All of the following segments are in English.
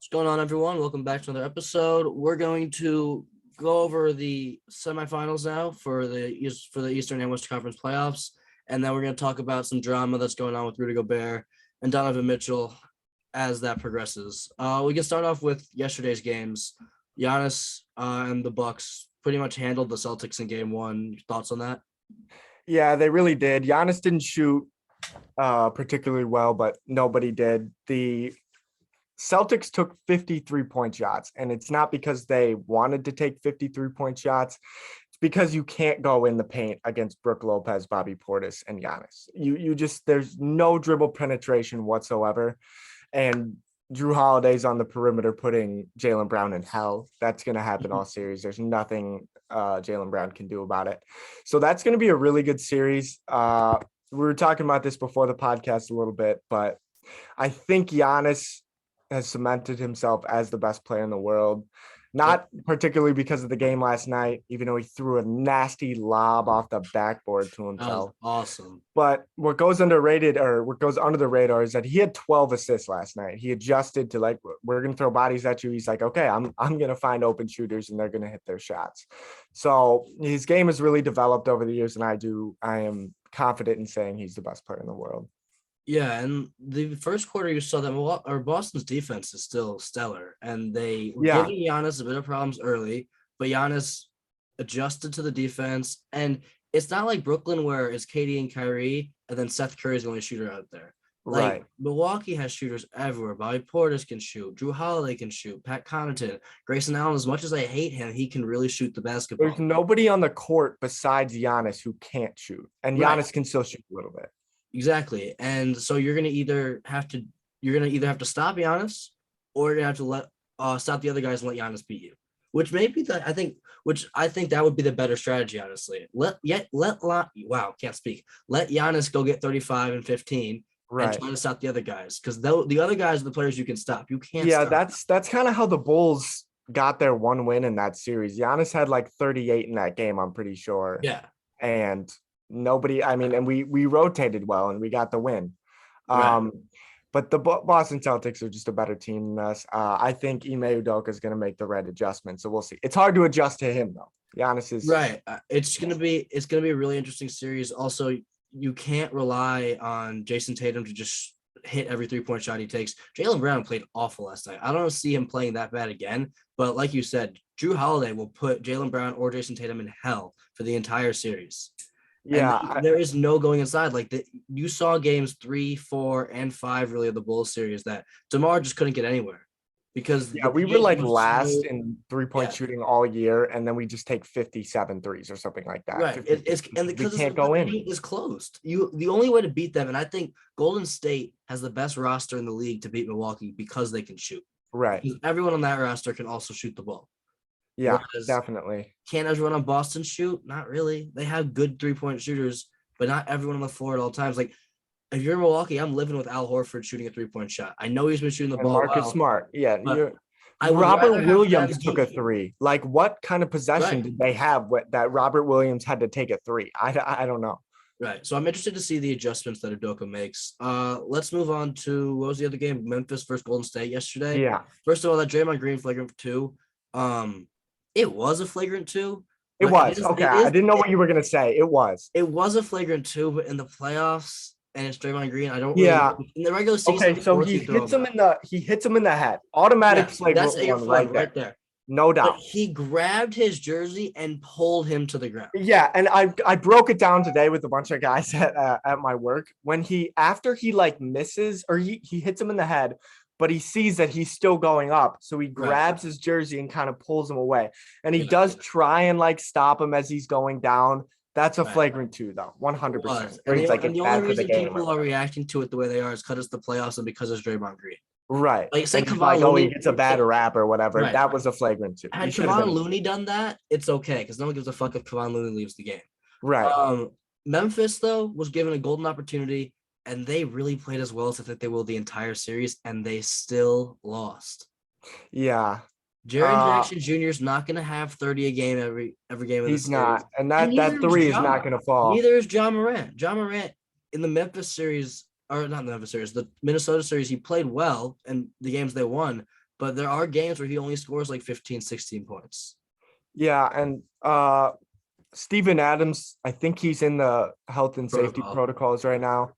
What's going on, everyone? Welcome back to another episode. We're going to go over the semifinals now for the Eastern and Western Conference playoffs, and then we're going to talk about some drama that's going on with Rudy Gobert and Donovan Mitchell as that progresses. We can start off with yesterday's games. Giannis and the Bucks pretty much handled the Celtics in Game 1. Your thoughts on that? Yeah, they really did. Giannis didn't shoot particularly well, but nobody did. The Celtics took 53-point shots, and it's not because they wanted to take 53-point shots. It's because you can't go in the paint against Brook Lopez, Bobby Portis, and Giannis. You just there's no dribble penetration whatsoever, and Drew Holiday's on the perimeter putting Jaylen Brown in hell. That's going to happen all series. There's nothing Jaylen Brown can do about it. So that's going to be a really good series. We were talking about this before the podcast a little bit, but I think Giannis has cemented himself as the best player in the world, not particularly because of the game last night, even though he threw a nasty lob off the backboard to himself. Awesome. But what goes underrated or what goes under the radar is that he had 12 assists last night. He adjusted to we're going to throw bodies at you. He's like, okay, I'm going to find open shooters and they're going to hit their shots. So his game has really developed over the years. And I am confident in saying he's the best player in the world. Yeah, and the first quarter you saw that Boston's defense is still stellar, and they were giving Giannis a bit of problems early, but Giannis adjusted to the defense, and it's not like Brooklyn where it's KD and Kyrie, and then Seth Curry's the only shooter out there. Right. Milwaukee has shooters everywhere. Bobby Portis can shoot. Drew Holiday can shoot. Pat Connaughton. Grayson Allen, as much as I hate him, he can really shoot the basketball. There's nobody on the court besides Giannis who can't shoot, and Giannis can still shoot a little bit. Exactly. And so you're gonna either have to stop Giannis, or you're gonna have to let stop the other guys and let Giannis beat you. Which may be I think that would be the better strategy, honestly. Let Giannis go get 35 and 15 and try to stop the other guys. Because the other guys are the players you can stop. You can't stop. That's kind of how the Bulls got their one win in that series. Giannis had like 38 in that game, I'm pretty sure. Yeah. And and we rotated well and we got the win. Right. But the Boston Celtics are just a better team than us. I think Ime Udoka is going to make the right adjustment. So we'll see. It's hard to adjust to him though. Giannis is right. It's going to be a really interesting series. Also, you can't rely on Jason Tatum to just hit every 3-point shot he takes. Jaylen Brown played awful last night. I don't see him playing that bad again, but like you said, Drew Holiday will put Jaylen Brown or Jason Tatum in hell for the entire series. Yeah, there is no going inside. You saw games 3, 4, and 5 really of the Bulls series that DeMar just couldn't get anywhere because we were last in 3-point shooting all year, and then we just take 57 threes or something like that. Right, because we can't go in. The paint is closed. The only way to beat them, and I think Golden State has the best roster in the league to beat Milwaukee because they can shoot. Right, because everyone on that roster can also shoot the ball. Yeah, definitely. Can everyone on Boston shoot? Not really. They have good 3-point shooters, but not everyone on the floor at all times. Like, if you're in Milwaukee, I'm living with Al Horford shooting a 3-point shot. I know he's been shooting the ball. Marcus Smart. Yeah. Robert Williams took a 3. Like, what kind of possession did they have that Robert Williams had to take a 3? I don't know. Right. So I'm interested to see the adjustments that Udoka makes. Let's move on to, what was the other game? Memphis versus Golden State yesterday. Yeah. First of all, that Draymond Green flagrant 2. It was a flagrant 2. It was. I didn't know what you were going to say. It was. It was a flagrant 2, but in the playoffs and it's Draymond Green, I don't really in the regular season. Okay, so he hits him in the head. Automatic flagrant 1 right there. No doubt. But he grabbed his jersey and pulled him to the ground. Yeah, and I broke it down today with a bunch of guys at my work. When after he misses or he hits him in the head, but he sees that he's still going up. So he grabs his jersey and kind of pulls him away. And he does try and stop him as he's going down. That's a flagrant 2, though. 100%. And the only reason people are reacting to it the way they are is because it's the playoffs and because it's Draymond Green. Right. Say Kevon Looney, he gets a bad rap or whatever. Right. That was a flagrant 2. Had Kevon Looney done that, it's okay because no one gives a fuck if Kevon Looney leaves the game. Right. Memphis, though, was given a golden opportunity. And they really played as well as I think they will the entire series, and they still lost. Yeah. Jaren Jackson Jr. is not going to have 30 a game every game of the series. He's not, and that 3 is not going to fall. Neither is John Morant. John Morant in the Memphis series, or not the Memphis series, the Minnesota series, he played well in the games they won, but there are games where he only scores like 15, 16 points. Yeah, and Steven Adams, I think he's in the health and safety protocols right now.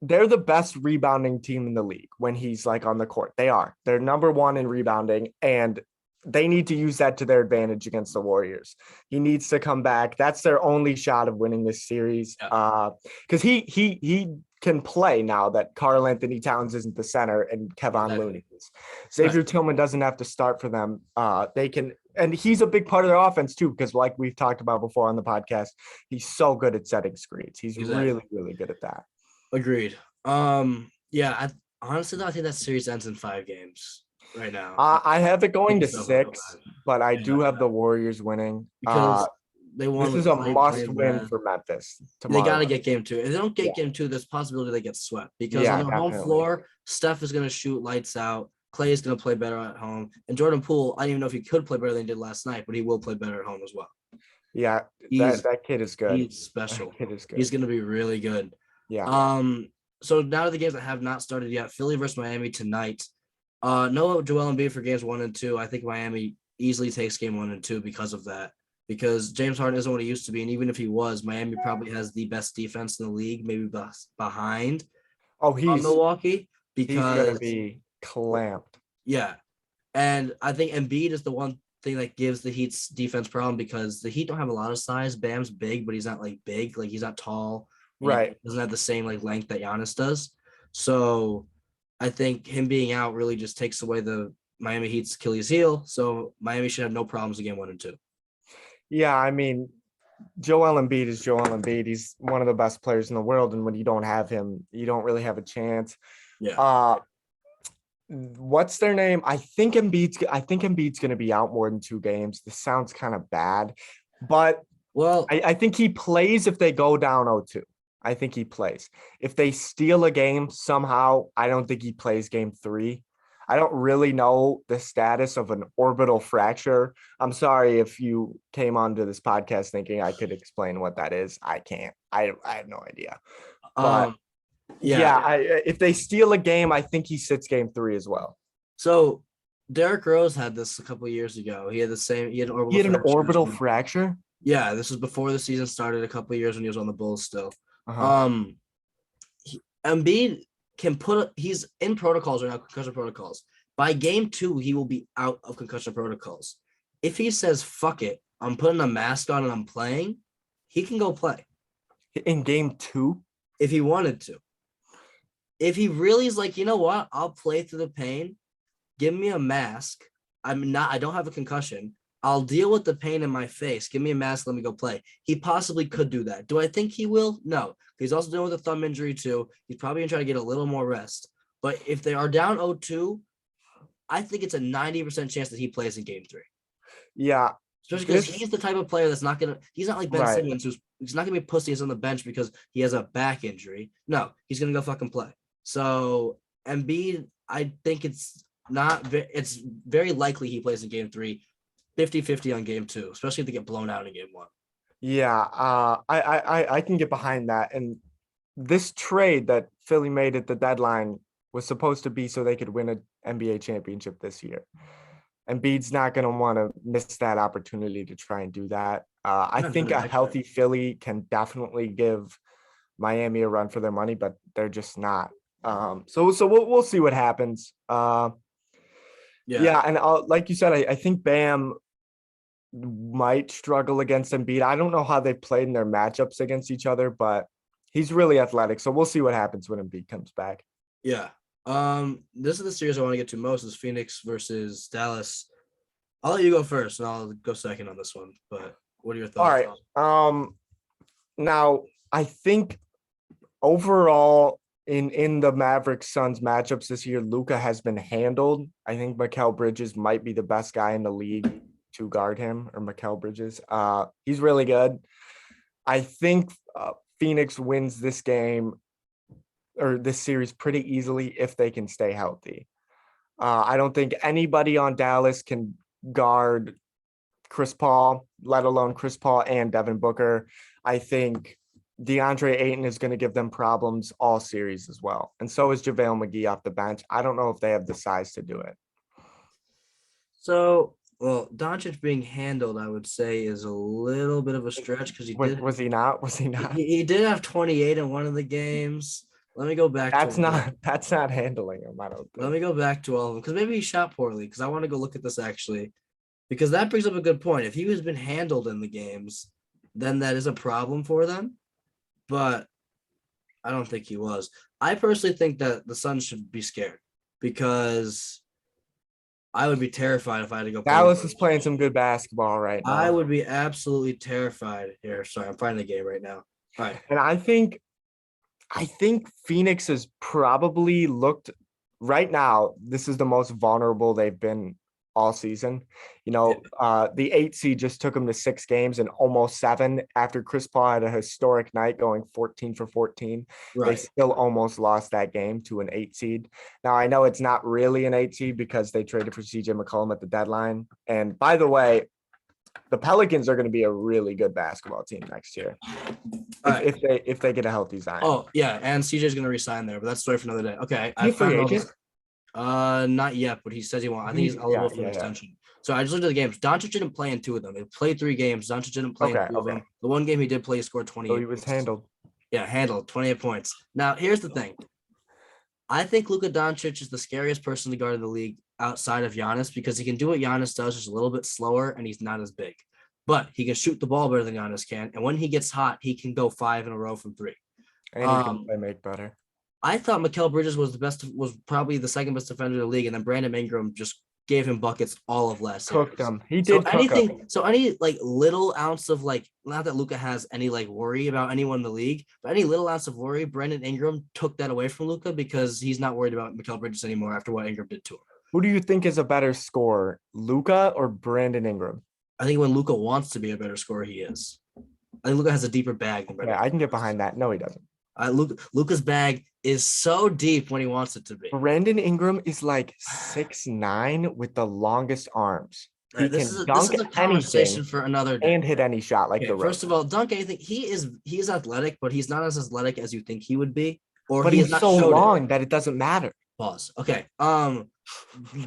They're the best rebounding team in the league when he's like on the court. They're number one in rebounding, and they need to use that to their advantage against the Warriors. He needs to come back. That's their only shot of winning this series. Because he can play now that Karl Anthony Towns isn't the center and Kevon Looney is. Xavier Tillman doesn't have to start for them. They can, and he's a big part of their offense too, because like we've talked about before on the podcast, he's so good at setting screens. He's really, really good at that. Agreed. Yeah, honestly though, I think that series ends in 5 games right now. I have it going to 6, but I do have the Warriors winning. Because they won. This is a must-win for Memphis tomorrow. They got to get game 2. If they don't get game 2, there's a possibility they get swept. Because on their home floor, Steph is going to shoot lights out. Clay is going to play better at home. And Jordan Poole, I don't even know if he could play better than he did last night, but he will play better at home as well. Yeah, that kid is good. He's special. That kid is good. He's going to be really good. Yeah. So now to the games that have not started yet, Philly versus Miami tonight. No Joel Embiid for games 1 and 2. I think Miami easily takes game 1 and 2 because of that. Because James Harden isn't what he used to be, and even if he was, Miami probably has the best defense in the league, maybe behind Milwaukee. Because he's gonna be clamped. Yeah, and I think Embiid is the one thing that gives the Heat's defense problem because the Heat don't have a lot of size. Bam's big, but he's not like big, like he's not tall. Right. He doesn't have the same like length that Giannis does. So I think him being out really just takes away the Miami Heat's Achilles heel. So Miami should have no problems in game 1 and 2. Yeah, I mean, Joel Embiid is Joel Embiid. He's one of the best players in the world, and when you don't have him, you don't really have a chance. Yeah. What's their name? I think Embiid's going to be out more than 2 games. This sounds kind of bad, but I think he plays if they go down 0-2. I think he plays. If they steal a game somehow, I don't think he plays game 3. I don't really know the status of an orbital fracture. I'm sorry if you came onto this podcast thinking I could explain what that is. I can't. I have no idea. But if they steal a game, I think he sits game 3 as well. So Derrick Rose had this a couple of years ago. He had an orbital fracture. Yeah, this was before the season started a couple of years when he was on the Bulls still. Embiid he's in protocols right now, concussion protocols. By game 2, he will be out of concussion protocols. If he says, fuck it, I'm putting a mask on and I'm playing, he can go play. In game 2? If he wanted to. If he really is like, you know what, I'll play through the pain, give me a mask. I don't have a concussion. I'll deal with the pain in my face. Give me a mask. Let me go play. He possibly could do that. Do I think he will? No. He's also dealing with a thumb injury too. He's probably going to try to get a little more rest. But if they are down 0-2, I think it's a 90% chance that he plays in game 3. Yeah. Especially because he's the type of player that's not going to – he's not like Ben Simmons he's not going to be pussies on the bench because he has a back injury. No, he's going to go fucking play. So Embiid, I think it's very likely he plays in game 3. 50-50 on game 2, especially if they get blown out in game 1. Yeah, I can get behind that. And this trade that Philly made at the deadline was supposed to be so they could win an NBA championship this year. Embiid's not going to want to miss that opportunity to try and do that. I think a healthy Philly can definitely give Miami a run for their money, but they're just not. So we'll see what happens. And like you said, I think Bam might struggle against Embiid. I don't know how they played in their matchups against each other, but he's really athletic. So we'll see what happens when Embiid comes back. Yeah. This is the series I want to get to most is Phoenix versus Dallas. I'll let you go first and I'll go second on this one. But what are your thoughts? All right. Now I think overall in the Mavericks Suns matchups this year, Luka has been handled. I think Mikal Bridges might be the best guy in the league to guard him, or Mikal Bridges. He's really good. I think Phoenix wins this game or this series pretty easily if they can stay healthy. I don't think anybody on Dallas can guard Chris Paul, let alone Chris Paul and Devin Booker. I think DeAndre Ayton is going to give them problems all series as well. And so is JaVale McGee off the bench. I don't know if they have the size to do it. So, well, Doncic being handled, I would say, is a little bit of a stretch because Was he not? Was he not? he did have 28 in one of the games. Let me go back to That's not handling him. I don't Let think. me go back to all of them because maybe he shot poorly because I want to go look at this actually because that brings up a good point. If he has been handled in the games, then that is a problem for them. But I don't think he was. I personally think that the Suns should be scared because I would be terrified if I had to go play. Dallas is playing some good basketball right I now. would be absolutely terrified here. Sorry, I'm finding the game right now. All right. And I think Phoenix has probably looked right now. This is the most vulnerable they've been all season. The 8 seed just took them to 6 games and almost 7 after Chris Paul had a historic night going 14 for 14. Right. They still almost lost that game to an 8 seed. Now I know it's not really an 8 seed because they traded for CJ McCollum at the deadline. And by the way, the Pelicans are going to be a really good basketball team next year if they get a healthy Zion. Oh yeah, and CJ's going to resign there, but that's a story for another day. Okay, I found all this. Not yet, but he says he won't. I think he's eligible for an extension. So I just looked at the games. Doncic didn't play in 2 of them. He played 3 games. Doncic didn't play in 2 of them. The one game he did play, he scored 28. So he was handled. Yeah, handled 28 points. Now here's the thing. I think Luka Doncic is the scariest person to guard in the league outside of Giannis because he can do what Giannis does, just a little bit slower, and he's not as big. But he can shoot the ball better than Giannis can, and when he gets hot, he can go 5 in a row from 3. And he can play make better. I thought Mikal Bridges was probably the second best defender in the league, and then Brandon Ingram just gave him buckets all of last series. Cooked him. He did. So any little ounce of not that Luka has any worry about anyone in the league, but any little ounce of worry, Brandon Ingram took that away from Luka because he's not worried about Mikal Bridges anymore after what Ingram did to him. Who do you think is a better scorer, Luka or Brandon Ingram? I think when Luka wants to be a better scorer, he is. I think Luka has a deeper bag than Brandon. Yeah, I can get behind that. No, he doesn't. Luka's bag is so deep when he wants it to be. Brandon Ingram is 6'9" with the longest arms. He this is a conversation for another day. And hit any shot First of all, dunk anything. He is athletic, but he's not as athletic as you think he would be. But he's so long that it doesn't matter. Pause. Okay.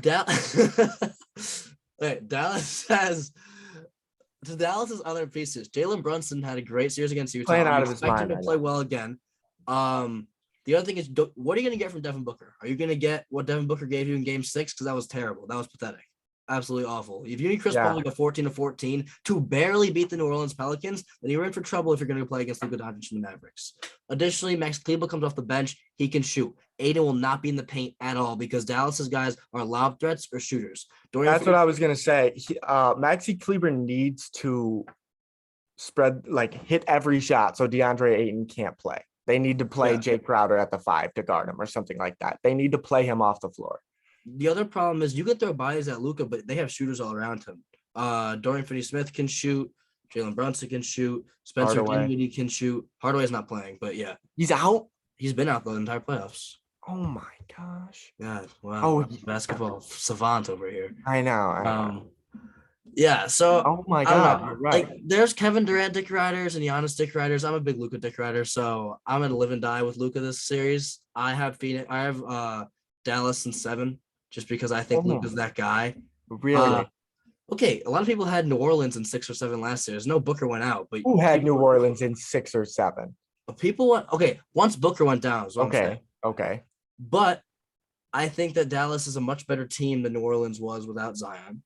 Dallas has. To Dallas's other pieces, Jalen Brunson had a great series against Utah. Playing out of his mind. Expect him to play well again. The other thing is, what are you going to get from Devin Booker? Are you going to get what Devin Booker gave you in Game 6? Because that was terrible. That was pathetic. Absolutely awful. If you need Chris Paul to go 14-14 to barely beat the New Orleans Pelicans, then you're in for trouble if you're going to play against Luka Doncic and the Mavericks. Additionally, Max Kleber comes off the bench. He can shoot. Aiden will not be in the paint at all because Dallas's guys are lob threats or shooters. That's what I was going to say. Maxi Kleber needs to hit every shot so DeAndre Ayton can't play. They need to play Jay Crowder at the 5 to guard him or something like that. They need to play him off the floor. The other problem is you can throw bodies at Luka, but they have shooters all around him. Dorian Finney-Smith can shoot. Jalen Brunson can shoot. Spencer Dinwiddie can shoot. Hardaway's not playing, but yeah. He's out? He's been out the entire playoffs. Oh, my gosh. God, wow. Basketball savant over here. I know. Yeah, so. Oh, my God. Right. There's Kevin Durant dick riders and Giannis dick riders. I'm a big Luka dick rider, so I'm going to live and die with Luka this series. I have Dallas in 7. Just because I think Luka's that guy. Really? Okay, a lot of people had New Orleans in 6 or 7 last year. No Booker went out, but who had New Orleans in 6 or 7? Once Booker went down. Okay. But I think that Dallas is a much better team than New Orleans was without Zion.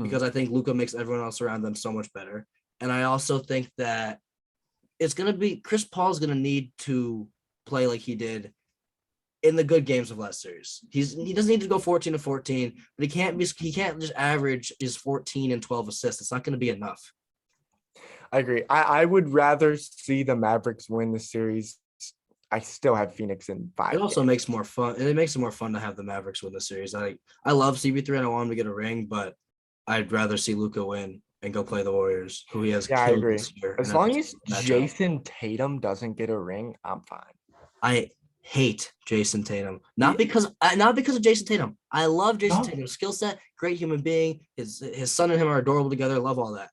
Because I think Luka makes everyone else around them so much better. And I also think that it's gonna be Chris Paul's gonna need to play like he did in the good games of last series. He doesn't need to go 14-14, but he can't just average his 14 and 12 assists. It's not going to be enough. I agree. I would rather see the Mavericks win the series. I still have Phoenix in 5. It also makes more fun. It makes it more fun to have the Mavericks win the series. I love CP3 and I want him to get a ring, but I'd rather see Luka win and go play the Warriors, who he has. Yeah, I agree. As long as Jason Tatum doesn't get a ring, I'm fine. I hate Jason Tatum. Not because of Jason Tatum. I love Jason Tatum's skill set, great human being. His son and him are adorable together. Love all that.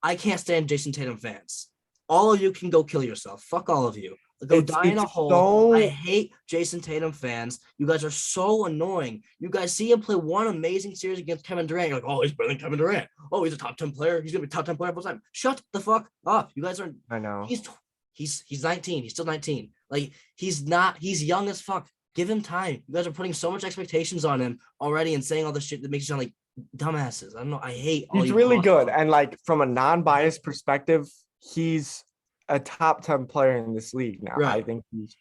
I can't stand Jason Tatum fans. all of you can go kill yourself. Fuck all of you. Go die in It's a hole. I so hate Jason Tatum fans. You guys are so annoying. You guys see him play one amazing series against Kevin Durant. You're like, oh, he's better than Kevin Durant. Oh, he's a top 10 player. He's gonna be top 10 player all the time. Shut the fuck up. You guys are. I know. He's 19. He's still 19. Like he's not. He's young as fuck. Give him time. You guys are putting so much expectations on him already and saying all this shit that makes you sound like dumbasses. I don't know. I hate all He's you. really good. And like from a non-biased perspective, he's a top 10 player in this league now. Right. I think he's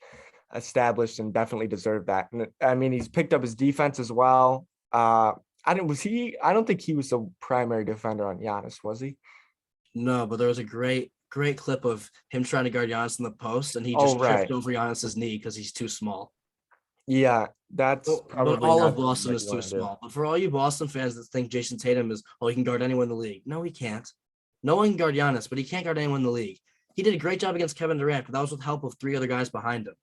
established and definitely deserved that. And I mean, he's picked up his defense as well. I don't think he was the primary defender on Giannis, was he? No, but there was a great clip of him trying to guard Giannis in the post, and he just tripped over Giannis's knee because he's too small. Yeah, that's but all of Boston is too small. But for all you Boston fans that think Jason Tatum is, he can guard anyone in the league. No, he can't. No one can guard Giannis, but he can't guard anyone in the league. He did a great job against Kevin Durant, but that was with help of 3 other guys behind him.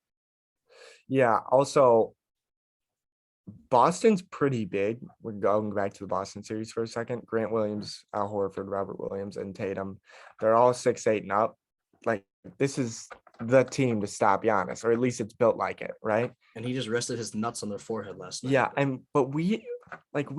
Yeah. Also, Boston's pretty big. We're going back to the Boston series for a second. Grant Williams, Al Horford, Robert Williams, and Tatum. They're all 6'8" and up. Like, this is the team to stop Giannis, or at least it's built like it, right? And he just rested his nuts on their forehead last night. Yeah, but we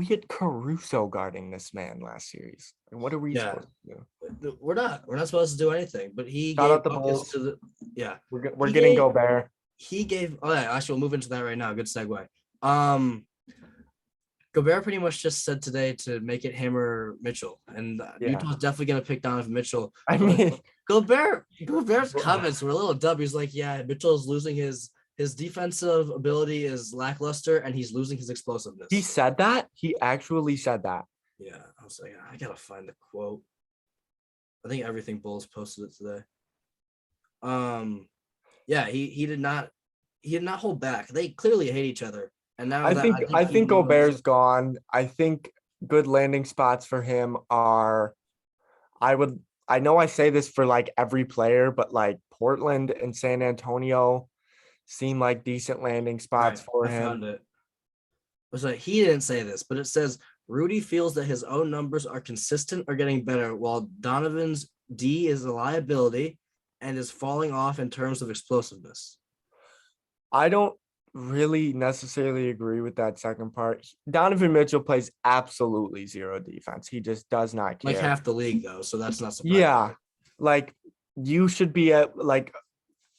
had Caruso guarding this man last series. And what are we supposed to do? We're not supposed to do anything. But he Shout gave out the Bulls. to the we're getting Gobert. He gave. Oh yeah, actually, we'll move into that right now. Good segue. Gobert pretty much just said today to make it him or Mitchell, and Utah's definitely gonna pick Donovan Mitchell. I mean, Gobert's comments were a little dumb. He's like, yeah, Mitchell's losing his defensive ability is lackluster, and he's losing his explosiveness. He said that. He actually said that. Yeah, I was like, I gotta find the quote. I think Everything Bulls posted it today. Yeah, he did not hold back. They clearly hate each other. And now I think Gobert's gone. I think good landing spots for him are I know I say this for like every player, but like Portland and San Antonio seem like decent landing spots for him. I found it. So he didn't say this, but it says Rudy feels that his own numbers are consistent or getting better, while Donovan's D is a liability and is falling off in terms of explosiveness. I don't really necessarily agree with that second part. Donovan Mitchell plays absolutely zero defense. He just does not care. Like half the league though, so that's not surprising. Yeah. Like you should be at like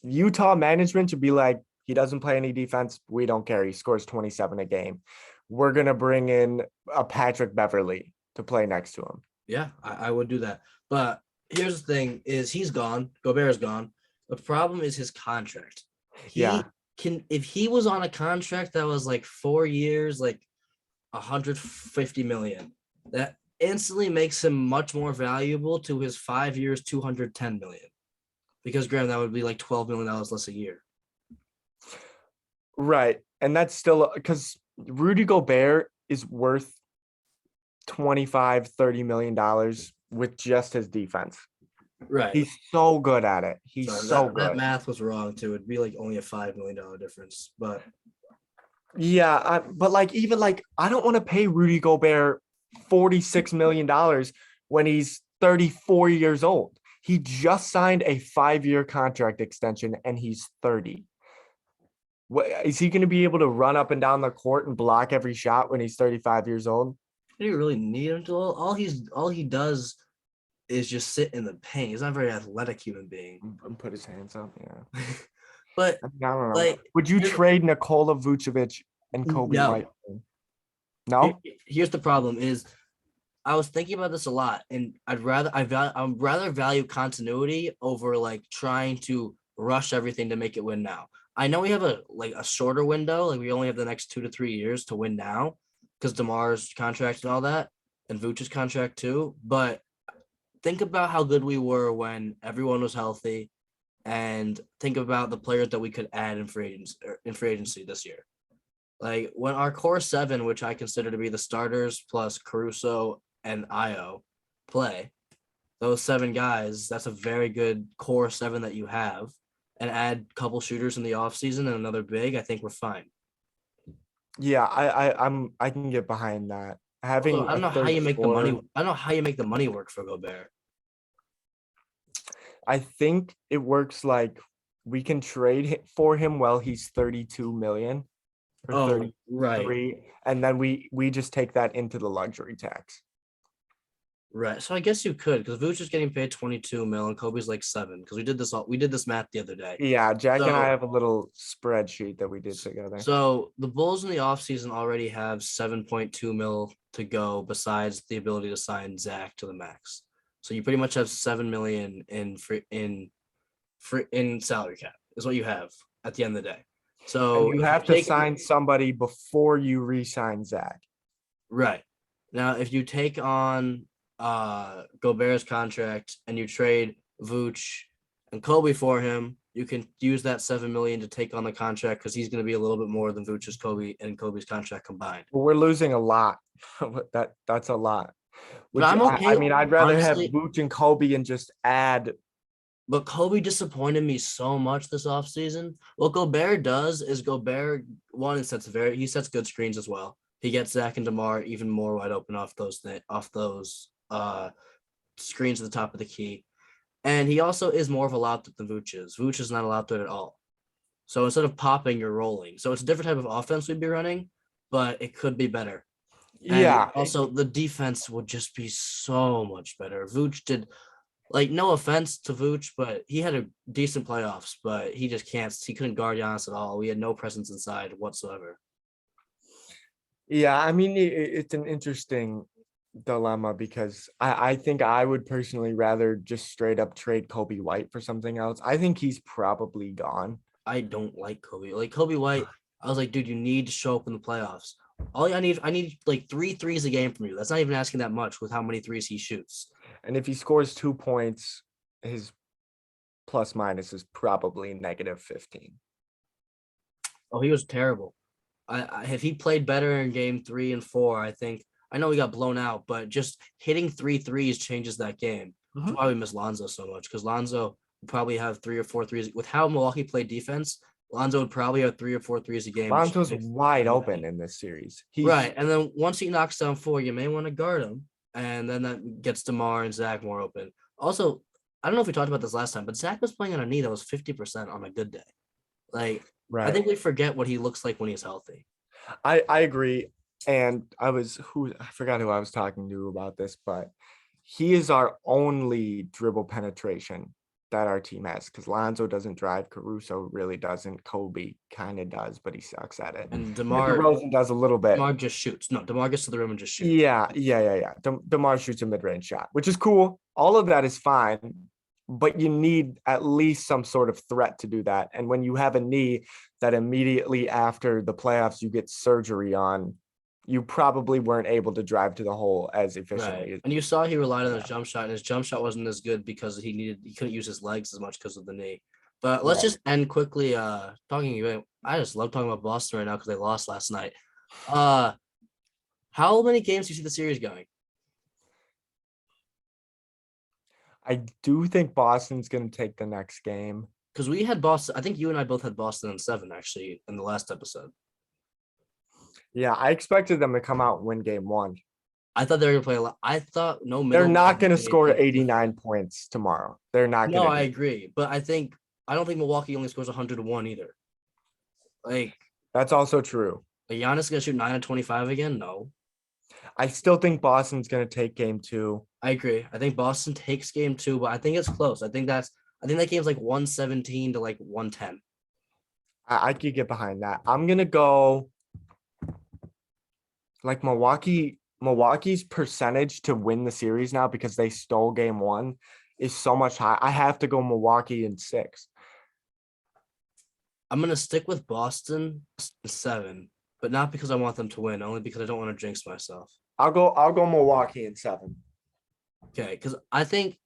Utah management should be like, he doesn't play any defense. We don't care. He scores 27 a game. We're going to bring in a Patrick Beverly to play next to him. Yeah, I would do that. But here's the thing is he's gone. Gobert's gone. The problem is his contract. If he was on a contract that was like 4 years, like 150 million, that instantly makes him much more valuable to his 5 years, 210 million. Because Graham, that would be like $12 million less a year. Right. And that's still because Rudy Gobert is worth $25-30 million with just his defense. Right. He's so good at it. He's so good. That math was wrong too. It'd be like only a $5 million difference. But yeah, but like even like I don't want to pay Rudy Gobert $46 million when he's 34 years old. He just signed a 5-year contract extension and he's 30. What, is he going to be able to run up and down the court and block every shot when he's 35 years old? Do you really need him to? All he does is just sit in the paint. He's not a very athletic human being. And put his hands up, yeah. But I don't know. Like, would you trade Nikola Vucevic and Kobe White? No. Here's the problem: is I was thinking about this a lot, and I'd rather value continuity over like trying to rush everything to make it win now. I know we have a shorter window, like we only have the next 2 to 3 years to win now, because DeMar's contract and all that, and Vucevic's contract too. But think about how good we were when everyone was healthy, and think about the players that we could add in free agency this year. Like when our core 7, which I consider to be the starters plus Caruso and Io, play, those 7 guys, that's a very good core 7 that you have, and add a couple shooters in the offseason and another big, I think we're fine. Yeah, I can get behind that. I don't know how you make the money. I don't know how you make the money work for Gobert. I think it works like we can trade for him while he's 32 million or Oh, right. 33, and then we just take that into the luxury tax. Right. So I guess you could because Vooch is getting paid 22 mil and Kobe's like 7 because we did this math the other day. Yeah, Jack and I So have a little spreadsheet that we did together. so the Bulls in the offseason already have 7.2 mil to go besides the ability to sign Zach to the max. So you pretty much have 7 million in salary cap is what you have at the end of the day. And So you if you have to take sign somebody before you re-sign Zach. right now, if you take on Gobert's contract and you trade Vooch and Kobe for him, you can use that 7 million to take on the contract because he's going to be a little bit more than Vooch's Kobe and Kobe's contract combined. But we're losing a lot. That's a lot. But Which I'm I okay, mean, I'd rather have honestly. Vooch and Kobe and just add. But Kobe disappointed me so much this offseason. What Gobert does is Gobert one he sets good screens as well. He gets Zach and DeMar even more wide open off those screens at the top of the key. And he also is more of a lob threat than Vooch is. Vooch is not a lob threat at all. So instead of popping, you're rolling. So it's a different type of offense we'd be running, but it could be better. And Yeah, also the defense would just be so much better. Vooch did like no offense to Vooch, but he had a decent playoffs, but he couldn't guard Giannis at all. We had no presence inside whatsoever. yeah. I mean, it's an interesting dilemma because I think I would personally rather just straight up trade Kobe White for something else. I think he's probably gone. I don't like Kobe. Like Kobe White, I was like, dude, you need to show up in the playoffs. I need like 3 threes a game from you. That's not even asking that much with how many threes he shoots. And if he scores 2 points, his plus minus is probably -15. Oh, he was terrible. If he played better in game 3 and 4, I know he got blown out, but just hitting 3 threes changes that game. That's why we miss Lonzo so much because Lonzo would probably have 3 or 4 threes. With how Milwaukee played defense, Lonzo would probably have 3 or 4 threes a game. Lonzo's wide open in this series. Right. And then once he knocks down 4, you may want to guard him. And then that gets DeMar and Zach more open. Also, I don't know if we talked about this last time, but Zach was playing on a knee that was 50% on a good day. Like, I think we forget what he looks like when he's healthy. I agree. And I forgot who I was talking to about this, but he is our only dribble penetration that our team has because Lonzo doesn't drive, Caruso really doesn't, Kobe kind of does, but he sucks at it. And DeRozan does a little bit. DeMar just shoots. No, DeMar gets to the rim and just shoots. Yeah. DeMar shoots a mid-range shot, which is cool. All of that is fine, but you need at least some sort of threat to do that. And when you have a knee that immediately after the playoffs you get surgery on, you probably weren't able to drive to the hole as efficiently. Right. And you saw he relied on his jump shot, and his jump shot wasn't as good because he couldn't use his legs as much because of the knee. But let's just end quickly talking about I just love talking about Boston right now because they lost last night. How many games do you see the series going? I do think Boston's going to take the next game. Because we had Boston. I think you and I both had Boston in 7 actually in the last episode. Yeah, I expected them to come out and win game 1. I thought they were gonna play a lot. I thought they're not going to score 89 points tomorrow. They're not going to. No, I agree, but I don't think Milwaukee only scores 101 either. Like that's also true. Like Giannis gonna shoot 9 of 25 again? No. I still think Boston's going to take game 2. I agree. I think Boston takes game 2, but I think it's close. I think that game's like 117 to like 110. I could get behind that. I'm going to go like Milwaukee's percentage to win the series now because they stole game 1 is so much high. I have to go Milwaukee in 6. I'm gonna stick with Boston 7, but not because I want them to win, only because I don't want to jinx myself. I'll go Milwaukee in 7. Okay, because I think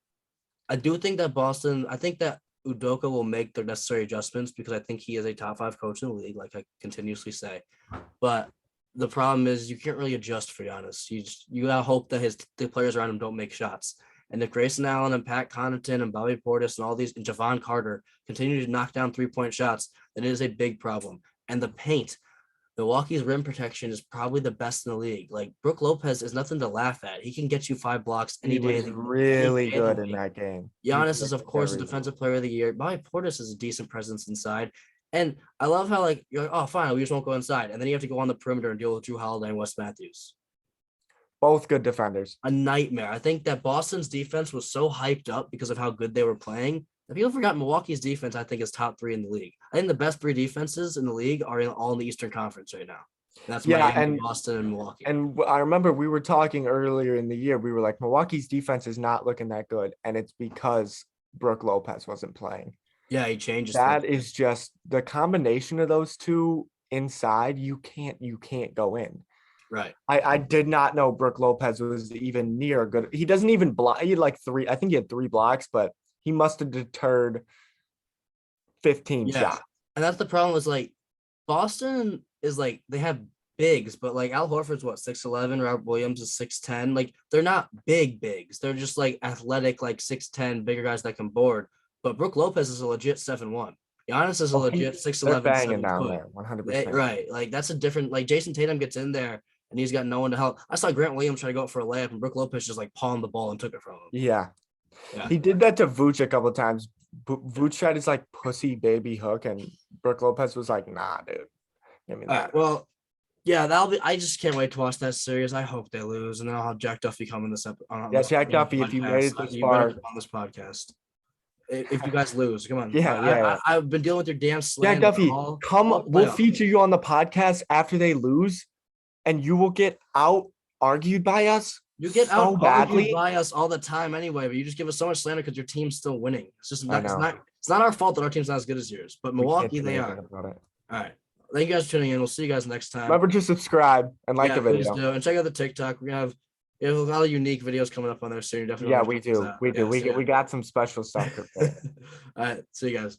that Udoka will make the necessary adjustments because I think he is a top 5 coach in the league, like I continuously say. But the problem is you can't really adjust for Giannis. You gotta hope that the players around him don't make shots. And if Grayson Allen and Pat Connaughton and Bobby Portis and all these and Javon Carter continue to knock down 3-point shots, then it is a big problem. And the paint, Milwaukee's rim protection is probably the best in the league. Like Brook Lopez is nothing to laugh at. He can get you 5 blocks any He day. was Any really day of the good in week. that game. He Giannis is, played of course, a very well. defensive player of the year. Bobby Portis is a decent presence inside. And I love how, like, you're like, oh, fine, we just won't go inside. And then you have to go on the perimeter and deal with Drew Holiday and Wes Matthews. Both good defenders. A nightmare. I think that Boston's defense was so hyped up because of how good they were playing that people forgot Milwaukee's defense, I think, is top 3 in the league. I think the best 3 defenses in the league are all in the Eastern Conference right now. That's Yeah, Miami, Boston, and Milwaukee. and I remember we were talking earlier in the year. We were like, Milwaukee's defense is not looking that good, and it's because Brook Lopez wasn't playing. Yeah, he changes That things. is just the combination of those two inside. You can't go in. Right. I did not know Brook Lopez was even near good. He doesn't even block. He had like 3. I think he had 3 blocks, but he must have deterred 15 Yeah. shots. And that's the problem is like Boston is like they have bigs, but like Al Horford's what 6'11", Robert Williams is 6'10". Like they're not bigs. They're just like athletic, like 6'10", bigger guys that can board. But Brook Lopez is a legit 7'1". Giannis is a legit 6'11", They're banging 7 down foot. there, 100%. Right. Like that's a different like Jason Tatum gets in there and he's got no one to help. I saw Grant Williams try to go up for a layup and Brook Lopez just like palmed the ball and took it from him. Yeah. Yeah. He did that to Vooch a couple of times. Vooch tried his like pussy baby hook, and Brook Lopez was like, "Nah, dude, give me All that." right, well, yeah, that'll be. I just can't wait to watch that series. I hope they lose, and then I'll have Jack Duffy come in this episode. Yeah, Jack Duffy, if you made it this far, on this podcast. If you guys lose, come on. Yeah. I've been dealing with your damn slam. Jack Duffy, come. We'll playoff. feature you on the podcast after they lose, and you will get out argued by us. You get so out badly argued by us all the time anyway, but you just give us so much slander because your team's still winning. It's just I not, know. it's not our fault that our team's not as good as yours. But We can't Milwaukee, do they anything are. about it. All right. Thank you guys for tuning in. We'll see you guys next time. Remember to subscribe and like the please video. do. And check out the TikTok. We have a lot of unique videos coming up on there soon. You definitely Yeah, wanna we check those do. out. We do. Yeah, We got some special stuff prepared. All right. See you guys.